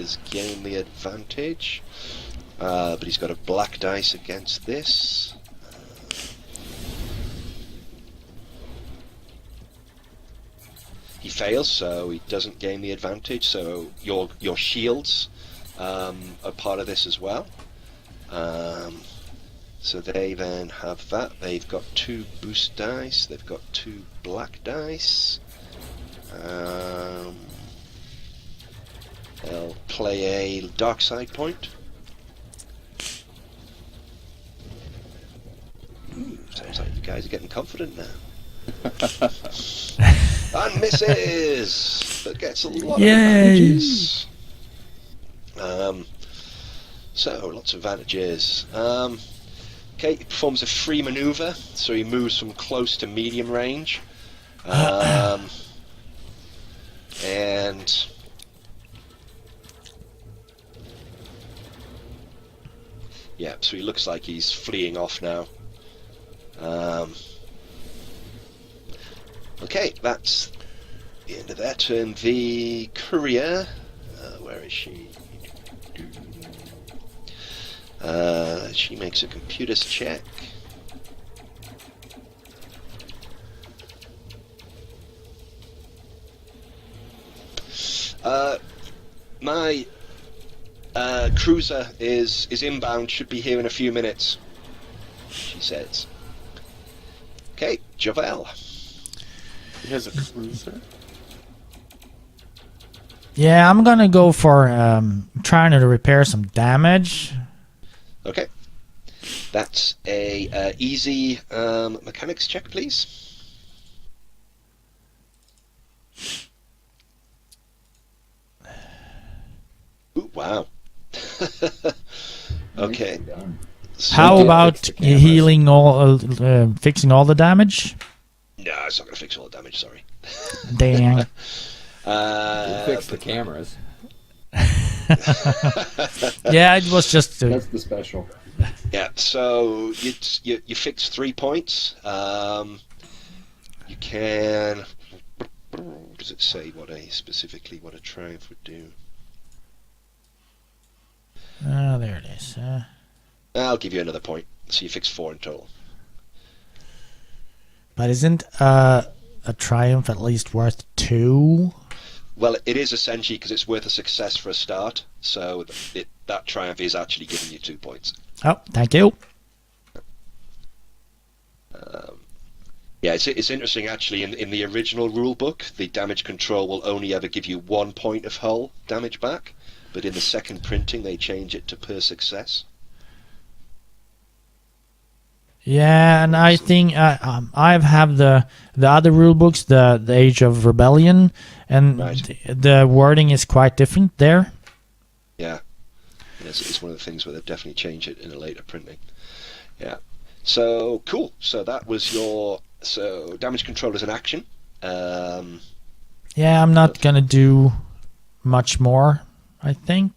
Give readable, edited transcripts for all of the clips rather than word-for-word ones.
has gained the advantage, but he's got a black dice against this. He fails, so he doesn't gain the advantage. So your shields are part of this as well. So they then have that. They've got 2 boost dice. They've got 2 black dice. They'll play a dark side point. Sounds like you guys are getting confident now. And misses! But gets a lot of advantages. So, lots of advantages. Okay, he performs a free maneuver, so he moves from close to medium range. And yeah, so he looks like he's fleeing off now. Okay, that's the end of their turn. The courier, where is she? She makes a computers check. My cruiser is inbound, should be here in a few minutes, she says. Okay, Javel. He has a cruiser? Yeah, I'm gonna go for trying to repair some damage. Okay. That's a easy mechanics check, please. Ooh, wow. Okay. So how about healing all, fixing all the damage? No, it's not going to fix all the damage, sorry. Dang. Fix the cameras. Yeah, it was just... That's the special. Yeah, so you fix 3 points. You can... Does it say specifically what a triumph would do? Oh, there it is. I'll give you another point. So you fix 4 in total. But isn't a triumph at least worth 2? Well, it is essentially because it's worth a success for a start. So that triumph is actually giving you 2 points. Oh, thank you. Yeah, it's interesting actually. In the original rule book, the damage control will only ever give you 1 point of hull damage back. But in the second printing, they change it to per success. Yeah, and I think I've have the other rule books, the Age of Rebellion, and Right. the wording is quite different there. Yeah, it's one of the things where they've definitely changed it in a later printing. Yeah, so cool. So that was your damage control is an action. Yeah, I'm not gonna do much more, I think.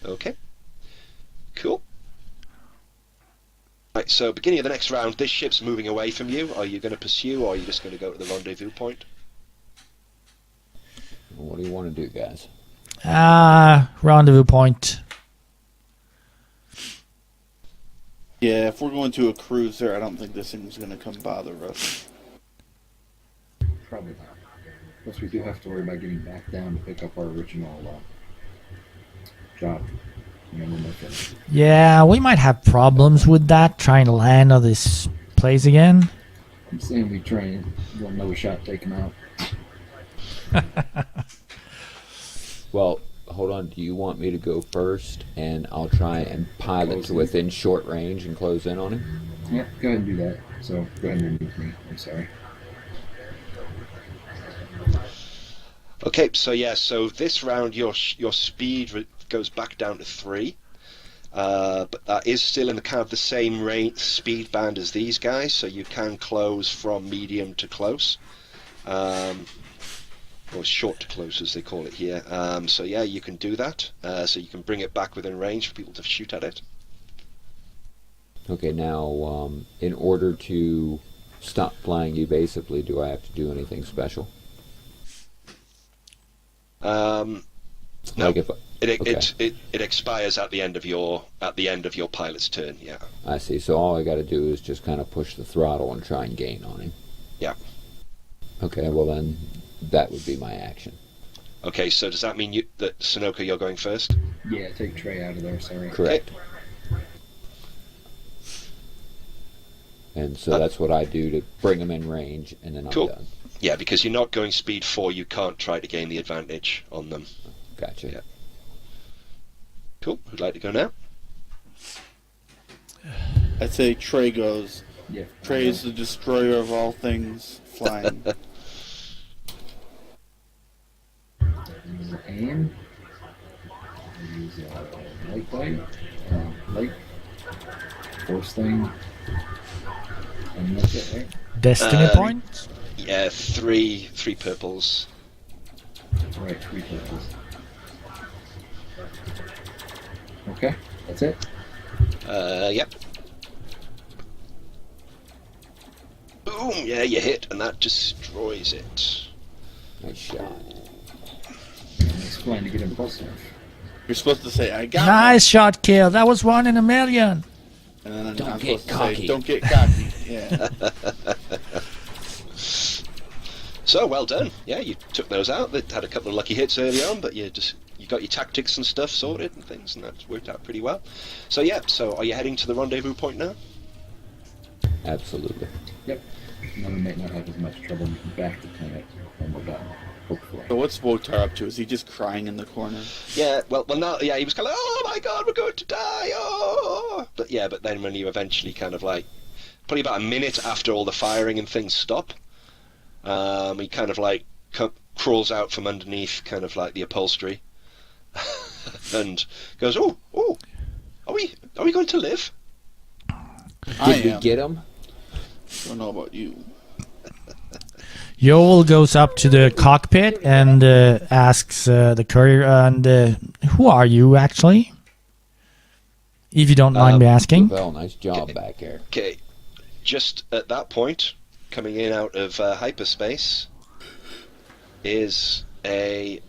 Okay, cool. Right, so beginning of the next round, this ship's moving away from you. Are you going to pursue, or are you just going to go to the rendezvous point? What do you want to do, guys? Rendezvous point. Yeah, if we're going to a cruiser, I don't think this thing's going to come bother us. Probably not. Plus, we do have to worry about getting back down to pick up our original job. Yeah, we might have problems with that, trying to land on this place again. I'm saying we try and don't know a shot, take him out. Well, hold on. Do you want me to go first, and I'll try and pilot to within short range and close in on him? Yeah, go ahead and do that. So go ahead and remove me. I'm sorry. Okay, so yeah, so this round your speed goes back down to 3, but that is still in the kind of the same range speed band as these guys, so you can close from medium to close, or short to close as they call it here. So yeah, you can do that. So you can bring it back within range for people to shoot at it. Okay, now in order to stop flying evasively, do I have to do anything special? No, Like if it expires at the end of your pilot's turn. Yeah. I see. So all I got to do is just kind of push the throttle and try and gain on him. Yeah. Okay. Well then, that would be my action. Okay, so does that mean that Sunoka, you're going first? Yeah, take Trey out of there. Sorry. Correct. And so that's what I do to bring him in range, and then I'm Cool. done. Yeah, because you're not going speed 4, you can't try to gain the advantage on them. Gotcha. Yeah. Cool. Who'd like to go now? I'd say Trey goes. Yeah. Trey's the destroyer of all things flying. Use aim. Use light bite. Light. Force thing. And that's it, right? Destiny point. Yeah, three purples. Right, 3 purples. Okay, that's it. Yep. Boom! Yeah, you hit, and that destroys it. Nice shot. Explain to get impulsive. You're supposed to say, I got Nice shot, kill. That was 1 in a million. one. And then Don't I'm get supposed to cocky. say, don't get cocky. Yeah. So well done. Yeah, you took those out. They had a couple of lucky hits early on, but you got your tactics and stuff sorted and things, and that's worked out pretty well. So yeah, so are you heading to the rendezvous point now? Absolutely. Yep. And then we might not have as much trouble getting back to planet when we're done. Hopefully. So what's Wotar up to? Is he just crying in the corner? Yeah, well, now, yeah, he was kind of, oh my god, we're going to die, oh! But yeah, but then when you eventually kind of like, probably about a minute after all the firing and things stop, he kind of like crawls out from underneath kind of like the upholstery and goes, oh, are we going to live? Did we get him? Don't know about you. Yoel goes up to the cockpit and asks the courier, and who are you actually? If you don't mind me asking. Well, nice job back there. Okay, just at that point, coming in out of hyperspace is a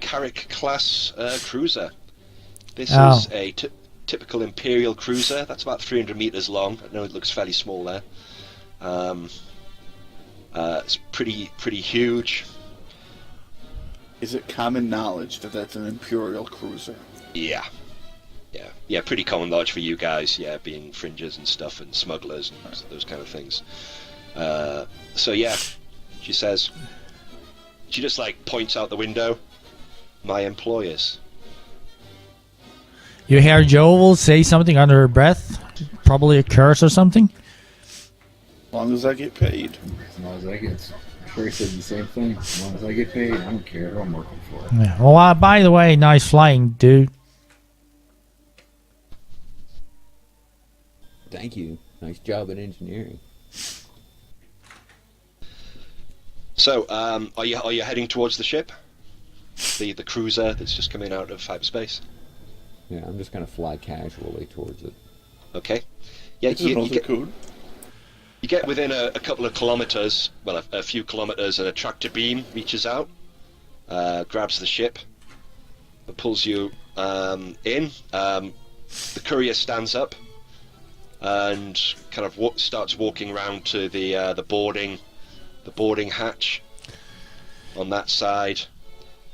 Carrick class cruiser. This is a typical Imperial cruiser. That's about 300 meters long. I know it looks fairly small there. It's pretty huge. Is it common knowledge that that's an Imperial cruiser? Yeah. Pretty common knowledge for you guys. Yeah, being fringers and stuff and smugglers and those kind of things. So yeah, she says. She just like points out the window. My employers. You hear Yoel say something under her breath, probably a curse or something. As long as I get paid. As long as I get... Trey said the same thing. As long as I get paid, I don't care who I'm working for. Yeah. Oh, by the way, nice flying, dude. Thank you. Nice job in engineering. So, are you heading towards the ship? The cruiser that's just coming out of hyperspace. Yeah, I'm just gonna fly casually towards it. Okay. Yeah, It's another code. you get within a couple of kilometers, well, a few kilometers, and a tractor beam reaches out, grabs the ship, and pulls you in. The courier stands up and kind of starts walking around to the boarding hatch on that side,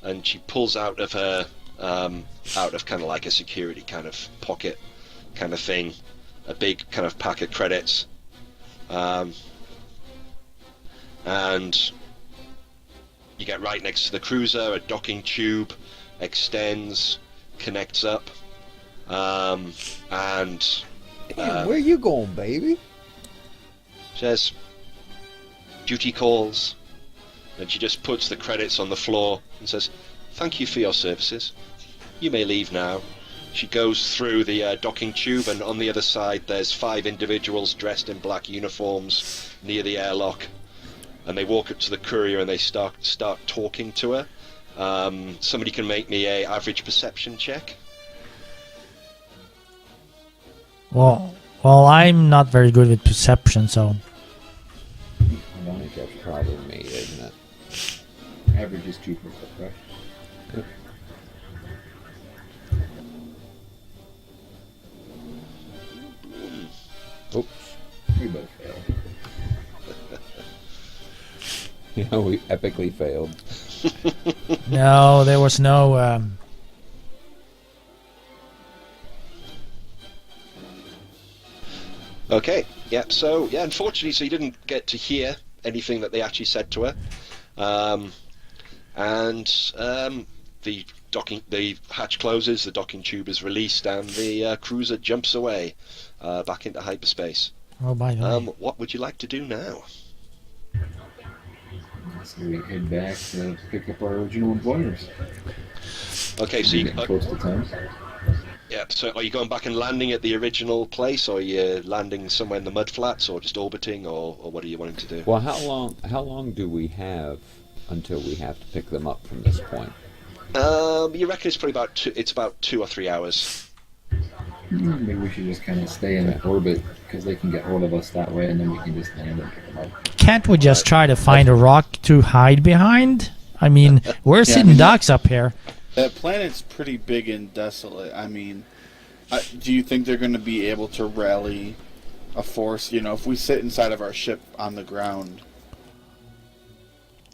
and she pulls out of her out of kind of like a security kind of pocket kind of thing, a big kind of pack of credits, and you get right next to the cruiser. A docking tube extends, connects up, and Damn, where you going, baby? says duty calls, and she just puts the credits on the floor and says, "Thank you for your services. You may leave now." She goes through the docking tube, and on the other side there's 5 individuals dressed in black uniforms near the airlock, and they walk up to the courier and they start talking to her. Somebody can make me a average perception check. Well, I'm not very good with perception, so I think that's probably me, isn't it? Average is 2 per foot, right? Oops. We both failed. You know, we epically failed. No, there was no. Okay, yeah, so, yeah, unfortunately, so you didn't get to hear anything that they actually said to her. The hatch closes, the docking tube is released, and the cruiser jumps away back into hyperspace. Oh, by the way. What would you like to do now? So we head back to pick up our original employers. Okay, so We're you, getting close to time. yeah, so are you going back and landing at the original place, or are you landing somewhere in the mudflats, or just orbiting, or what are you wanting to do? Well, how long do we have until we have to pick them up from this point? You reckon it's probably about 2 or 3 hours. Maybe we should just kind of stay in orbit because they can get hold of us that way, and then we can just land and pick them up. Can't we just try to find a rock to hide behind? I mean, we're sitting ducks up here. That planet's pretty big and desolate. I mean, do you think they're going to be able to rally a force? You know, if we sit inside of our ship on the ground,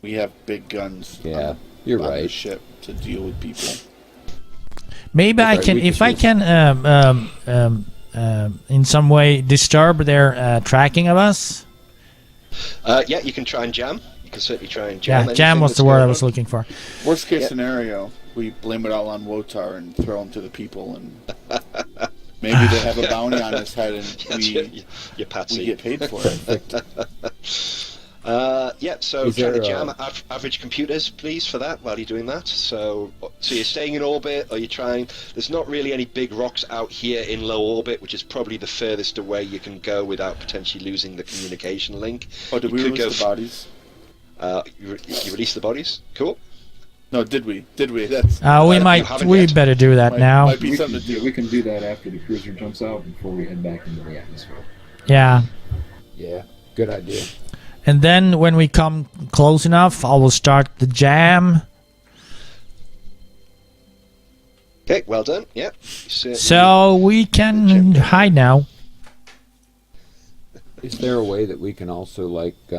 we have big guns. Yeah, you're on the right. ship to deal with people. Maybe I Right, can, we if could I use- can, in some way disturb their tracking of us. Yeah, you can try and jam. You can certainly try and jam. Yeah, jam anything was that's the word I going was on. looking for. Worst case Yeah. scenario, we blame it all on Wotar and throw him to the people, and maybe they have a bounty on his head, and That's we Patsy. get paid for it. Yeah, so Is try to there, jam average computers, please, for that, while you're doing that. So you're staying in orbit, or you're trying... There's not really any big rocks out here in low orbit, which is probably the furthest away you can go without potentially losing the communication link. Oh, did You we could release the bodies? You release the bodies? Cool. No, did we? Did we? That's We you might, haven't we yet. better do that Might- now. might be something to do. We can do that after the cruiser jumps out before we head back into the atmosphere. Yeah. Yeah, good idea. And then when we come close enough, I will start the jam. Okay, well done. Yeah. So we can hide now. Is there a way that we can also, like, I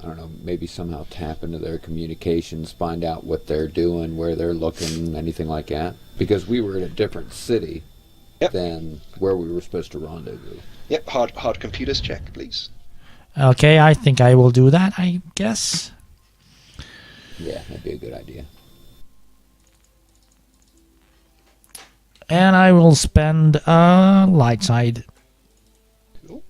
don't know, maybe somehow tap into their communications, find out what they're doing, where they're looking, anything like that? Because we were in a different city Yep. than where we were supposed to rendezvous. Yep, hard computers check, please. Okay, I think I will do that, I guess. Yeah, that'd be a good idea. And I will spend light side. Cool.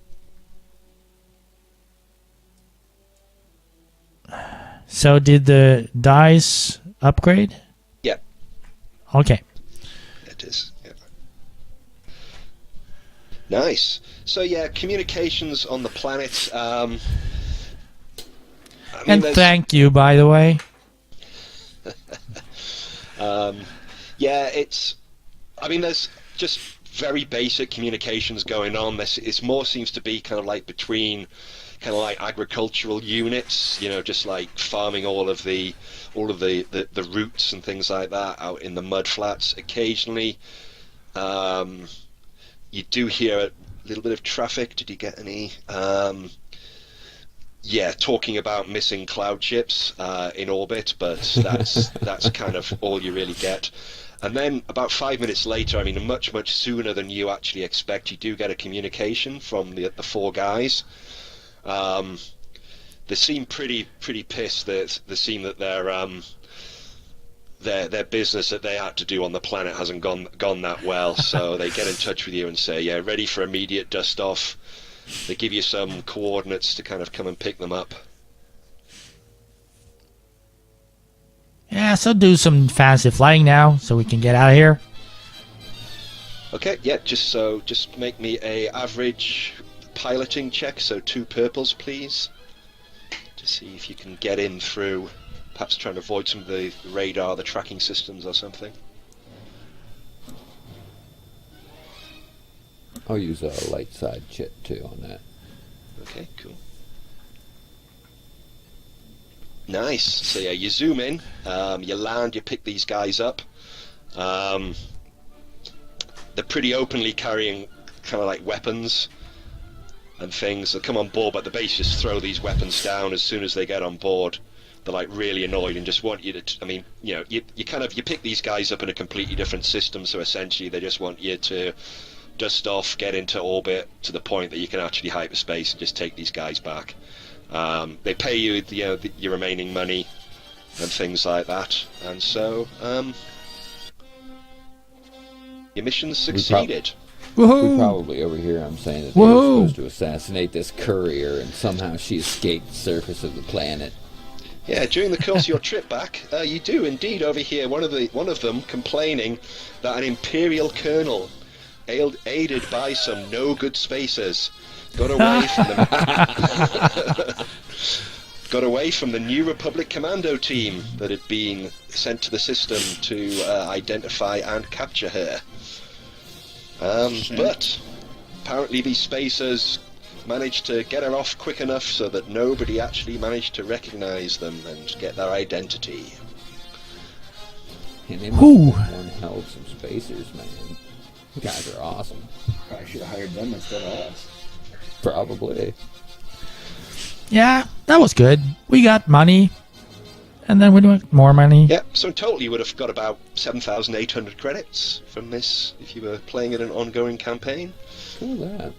So did the dice upgrade? Yeah. Okay. It is. Yeah. Nice. So yeah, communications on the planet. I mean, And there's- thank you, by the way. yeah, it's. I mean, there's just very basic communications going on. It's more seems to be kind of like between, kind of like agricultural units. You know, just like farming all of the roots and things like that out in the mud flats. Occasionally, you do hear a little bit of traffic. Did you get any? Yeah, talking about missing cloud ships in orbit, but that's kind of all you really get. And then about 5 minutes later, I mean, much sooner than you actually expect, you do get a communication from the four guys. They seem pretty pissed. They seem that their business that they had to do on the planet hasn't gone that well. So they get in touch with you and say, yeah, ready for immediate dust off. They give you some coordinates to kind of come and pick them up. Yeah, so do some fancy flying now so we can get out of here. Okay, yeah, just make me a average piloting check, so 2 purples, please, to see if you can get in through, perhaps trying to avoid some of the radar, the tracking systems or something. I'll use a light side chit too on that. Okay, cool. Nice. So yeah, you zoom in, you land, you pick these guys up. They're pretty openly carrying kind of like weapons and things. They come on board, but the base just throw these weapons down as soon as they get on board. They're like really annoyed and just want you to. I mean, you know, you pick these guys up in a completely different system. So essentially, they just want you to dust off, get into orbit to the point that you can actually hyperspace and just take these guys back. They pay you, your remaining money and things like that, and so your mission's succeeded. We Woohoo! probably over here, I'm saying that they Whoa. were supposed to assassinate this courier, and somehow she escaped the surface of the planet. Yeah, during the course of your trip back, you do indeed overhear one of them complaining that an Imperial colonel, aided by some no good spacers, got away from the New Republic commando team that had been sent to the system to identify and capture her. But apparently these spacers managed to get her off quick enough so that nobody actually managed to recognize them and get their identity. And they must have one hell of some spacers, man. You guys are awesome. Probably should have hired them instead of us. Probably. Yeah, that was good. We got money, and then we want more money. Yeah, so in total you would have got about 7,800 credits from this if you were playing in an ongoing campaign. Look at that.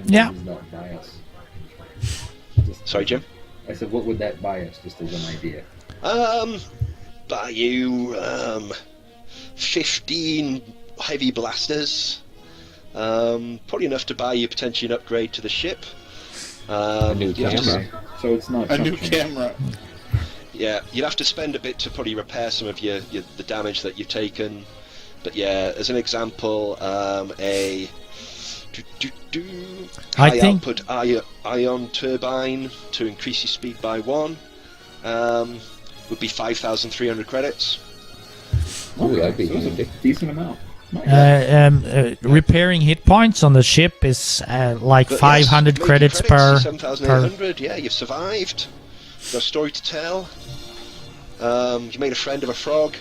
Yeah. What does that buy us? Sorry, Jim? I said, what would that buy us, just as an idea? Buy you 15 heavy blasters. Probably enough to buy you potentially an upgrade to the ship. A new camera. So it's not A new chump change. camera. Yeah, you'd have to spend a bit to probably repair some of the damage that you've taken. But yeah, as an example, a high output ion turbine to increase your speed by 1 would be 5,300 credits. Ooh, that'd be So it's a handy. decent amount. Nice. Repairing hit points on the ship is like But 500 yes, credits per. 7,800. Yeah, you've survived. You've got a story to tell. You made a friend of a frog.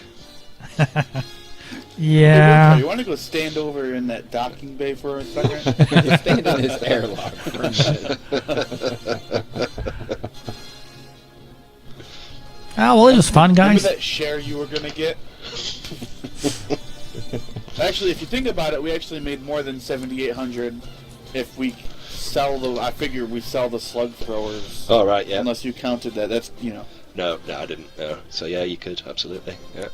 Yeah. Hey, you want to go stand over in that docking bay for a second? Stand in this airlock for a minute. Well, it was fun, Remember guys. that share you were gonna get? Actually, if you think about it, we actually made more than 7,800 if we sell the. I figure we sell the slug throwers. Oh, right, yeah. Unless you counted that. That's No, I didn't. No. So yeah, you could absolutely. Yeah.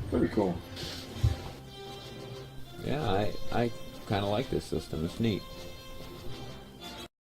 Pretty cool. Yeah, I kind of like this system. It's neat.